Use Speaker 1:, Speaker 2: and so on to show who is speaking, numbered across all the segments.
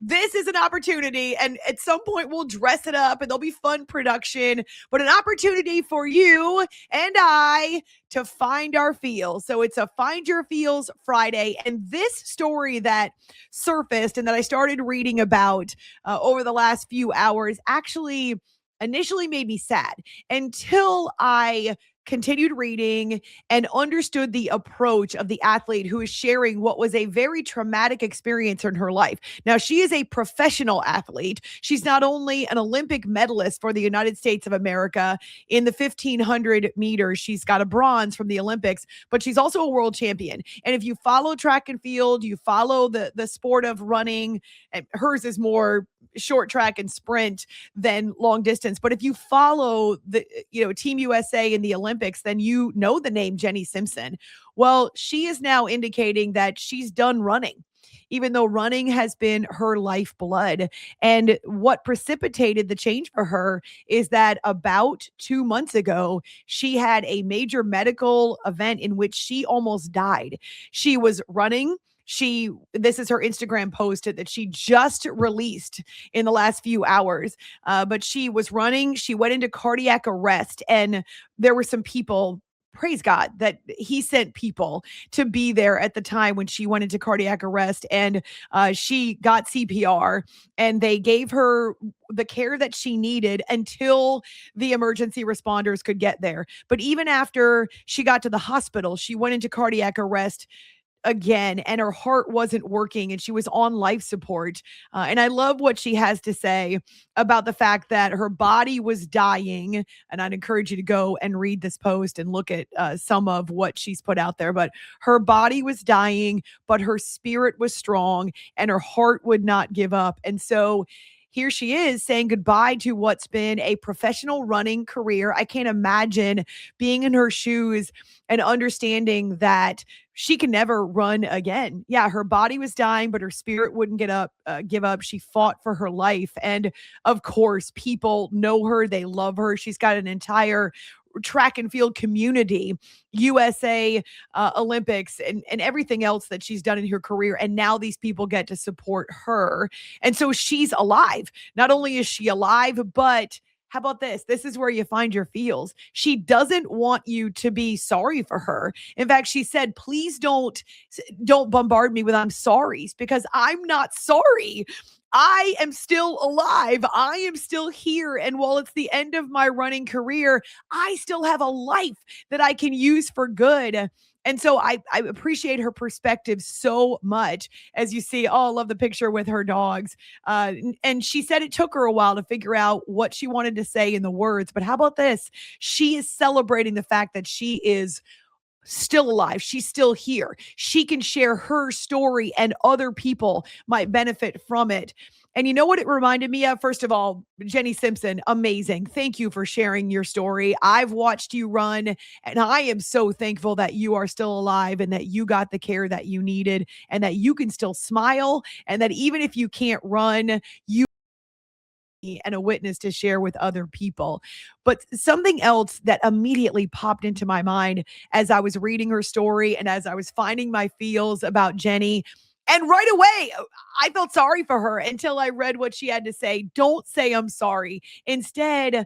Speaker 1: this is an opportunity, and at some point we'll dress it up and there'll be fun production, but an opportunity for you and I to find our feels. So it's a Find Your Feels Friday. And this story that surfaced and that I started reading about over the last few hours actually initially made me sad until I continued reading and understood the approach of the athlete who is sharing what was a very traumatic experience in her life. Now, she is a professional athlete. She's not only an Olympic medalist for the United States of America in the 1500 meters, she's got a bronze from the Olympics, but she's also a world champion. And if you follow track and field, you follow the sport of running, and hers is more short track and sprint than long distance. But if you follow the Team USA in the Olympics, then you know the name Jenny Simpson. Well, she is now indicating that she's done running, even though running has been her lifeblood. And what precipitated the change for her is that about 2 months ago, she had a major medical event in which she almost died. She was running. This is her Instagram post that she just released in the last few hours. But she was running. She went into cardiac arrest, and there were some people. Praise God that he sent people to be there at the time when she went into cardiac arrest, and she got CPR, and they gave her the care that she needed until the emergency responders could get there. But even after she got to the hospital, she went into cardiac arrest again, and her heart wasn't working and she was on life support. And I love what she has to say about the fact that her body was dying. And I'd encourage you to go and read this post and look at some of what she's put out there. But her body was dying, but her spirit was strong and her heart would not give up. And so here she is saying goodbye to what's been a professional running career. I can't imagine being in her shoes and understanding that she can never run again. Yeah, her body was dying, but her spirit wouldn't give up. She fought for her life. And of course, people know her. They love her. She's got an entire track and field community, USA, Olympics, and everything else that she's done in her career. And now these people get to support her. And so she's alive. Not only is she alive, but how about this? This is where you find your feels. She doesn't want you to be sorry for her. In fact, she said, please don't bombard me with I'm sorries, because I'm not sorry. I am still alive. I am still here. And while it's the end of my running career, I still have a life that I can use for good. And so I appreciate her perspective so much. As you see, I love the picture with her dogs. And she said it took her a while to figure out what she wanted to say in the words. But how about this? She is celebrating the fact that she is still alive. She's still here. She can share her story and other people might benefit from it. And you know what it reminded me of? First of all, Jenny Simpson, amazing. Thank you for sharing your story. I've watched you run, and I am so thankful that you are still alive and that you got the care that you needed and that you can still smile, and that even if you can't run, you and a witness to share with other people. But something else that immediately popped into my mind as I was reading her story and as I was finding my feels about Jenny, and right away, I felt sorry for her until I read what she had to say. Don't say I'm sorry. Instead,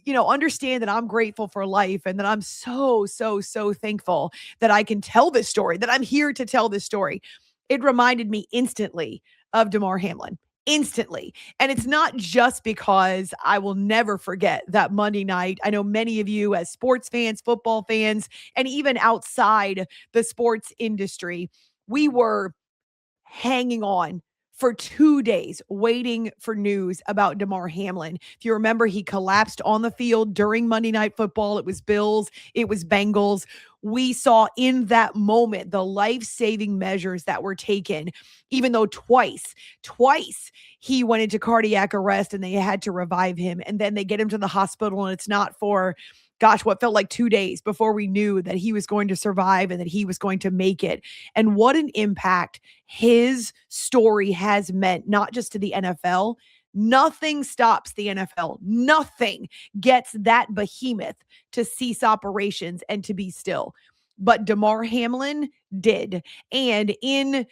Speaker 1: understand that I'm grateful for life and that I'm so, so, so thankful that I can tell this story, that I'm here to tell this story. It reminded me instantly of Damar Hamlin. Instantly. And it's not just because I will never forget that Monday night. I know many of you, as sports fans, football fans, and even outside the sports industry, we were hanging on for 2 days waiting for news about Damar Hamlin. If you remember, he collapsed on the field during Monday Night Football. It was Bills, it was Bengals. We saw in that moment the life-saving measures that were taken, even though twice he went into cardiac arrest and they had to revive him. And then they get him to the hospital, and it's not for what felt like 2 days before we knew that he was going to survive and that he was going to make it. And what an impact his story has meant, not just to the NFL. Nothing stops the NFL. Nothing gets that behemoth to cease operations and to be still. But Damar Hamlin did. And in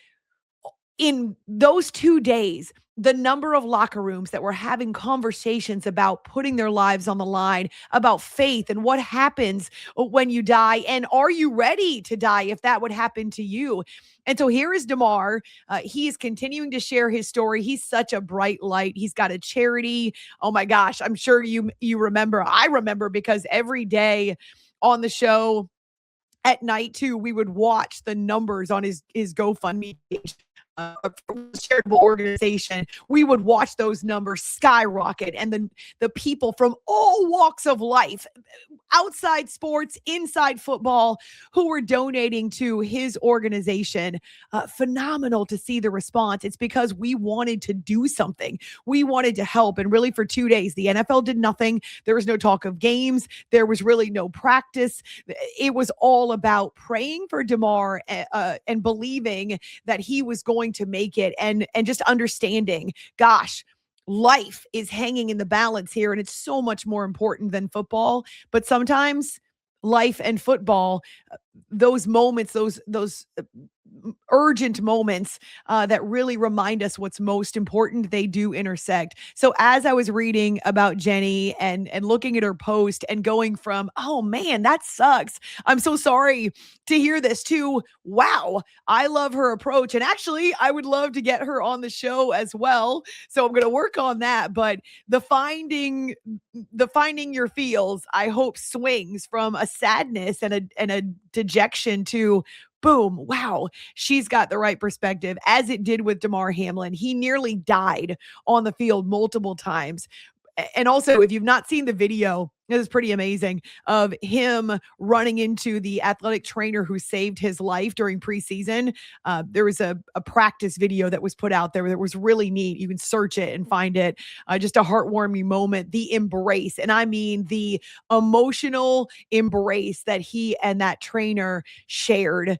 Speaker 1: in those 2 days, the number of locker rooms that were having conversations about putting their lives on the line, about faith and what happens when you die, and are you ready to die if that would happen to you? And so here is Damar. He is continuing to share his story. He's such a bright light. He's got a charity. Oh my gosh, I'm sure you remember. I remember because every day on the show at night too, we would watch the numbers on his GoFundMe page. Charitable organization, we would watch those numbers skyrocket, and then the people from all walks of life, outside sports, inside football, who were donating to his organization. Phenomenal to see the response. It's because we wanted to do something. We wanted to help. And really, for 2 days, the NFL did nothing. There was no talk of games. There was really no practice. It was all about praying for Damar and believing that he was going to make it, and just understanding, gosh, life is hanging in the balance here, and it's so much more important than football. But sometimes life and football, those moments, those urgent moments that really remind us what's most important, they do intersect. So as I was reading about Jenny and looking at her post and going from, oh man, that sucks, I'm so sorry to hear this, to, wow, I love her approach. And actually, I would love to get her on the show as well. So I'm going to work on that. But the finding your feels, I hope, swings from a sadness and a dejection to, boom, wow, she's got the right perspective, as it did with Damar Hamlin. He nearly died on the field multiple times. And also, if you've not seen the video, it is pretty amazing, of him running into the athletic trainer who saved his life during preseason. There was a practice video that was put out there that was really neat. You can search it and find it. Just a heartwarming moment. The embrace, and I mean the emotional embrace that he and that trainer shared.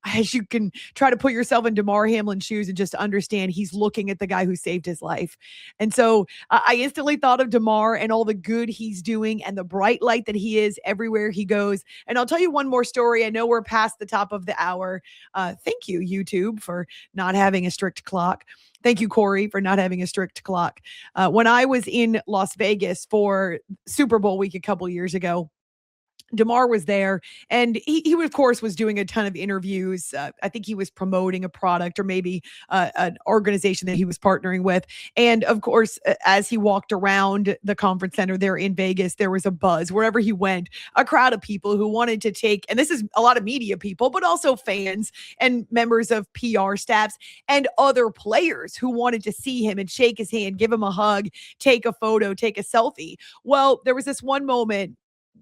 Speaker 1: As you can try to put yourself in Damar Hamlin's shoes and just understand, he's looking at the guy who saved his life. And so I instantly thought of Damar and all the good he's doing and the bright light that he is everywhere he goes. And I'll tell you one more story. I know we're past the top of the hour. Thank you, YouTube, for not having a strict clock. Thank you, Corey, for not having a strict clock. When I was in Las Vegas for Super Bowl week a couple years ago, Damar was there, and he of course was doing a ton of interviews. I think he was promoting a product, or maybe an organization that he was partnering with. And of course, as he walked around the conference center there in Vegas, there was a buzz wherever he went, a crowd of people who wanted to take, and this is a lot of media people, but also fans and members of PR staffs and other players who wanted to see him and shake his hand, give him a hug, take a photo, take a selfie. Well, there was this one moment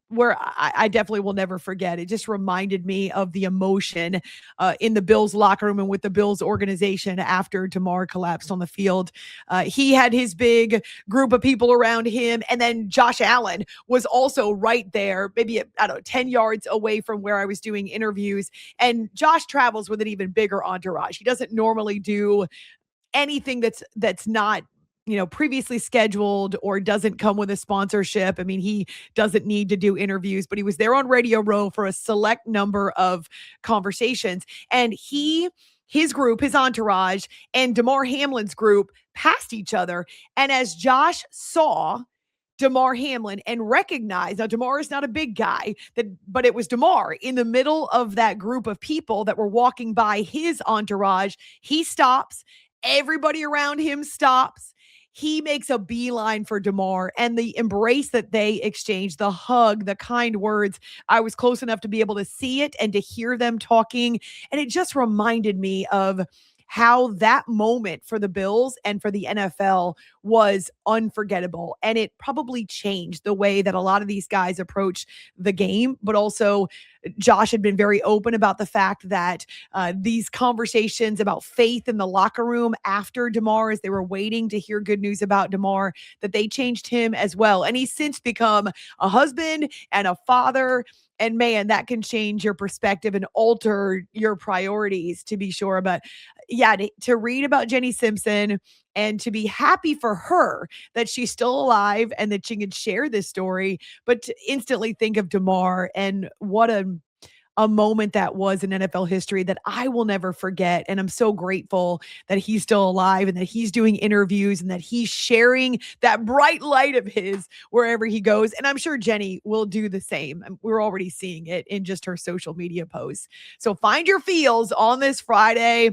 Speaker 1: where I definitely will never forget. It just reminded me of the emotion in the Bills locker room and with the Bills organization after Damar collapsed on the field. He had his big group of people around him, and then Josh Allen was also right there, maybe, I don't know, 10 yards away from where I was doing interviews. And Josh travels with an even bigger entourage. He doesn't normally do anything that's not, previously scheduled or doesn't come with a sponsorship. I mean, he doesn't need to do interviews, but he was there on Radio Row for a select number of conversations. And his group, his entourage, and Damar Hamlin's group passed each other. And as Josh saw Damar Hamlin and recognized, now Damar is not a big guy, but it was Damar in the middle of that group of people that were walking by his entourage. He stops. Everybody around him stops. He makes a beeline for Damar, and the embrace that they exchange, the hug, the kind words. I was close enough to be able to see it and to hear them talking. And it just reminded me of how that moment for the Bills and for the NFL was unforgettable. And it probably changed the way that a lot of these guys approach the game. But also, Josh had been very open about the fact that these conversations about faith in the locker room after Damar, as they were waiting to hear good news about Damar, that they changed him as well. And he's since become a husband and a father. And man, that can change your perspective and alter your priorities, to be sure. But yeah, to read about Jenny Simpson and to be happy for her that she's still alive and that she can share this story, but to instantly think of Damar and what a moment that was in NFL history that I will never forget. And I'm so grateful that he's still alive and that he's doing interviews and that he's sharing that bright light of his wherever he goes. And I'm sure Jenny will do the same. We're already seeing it in just her social media posts. So find your feels on this Friday.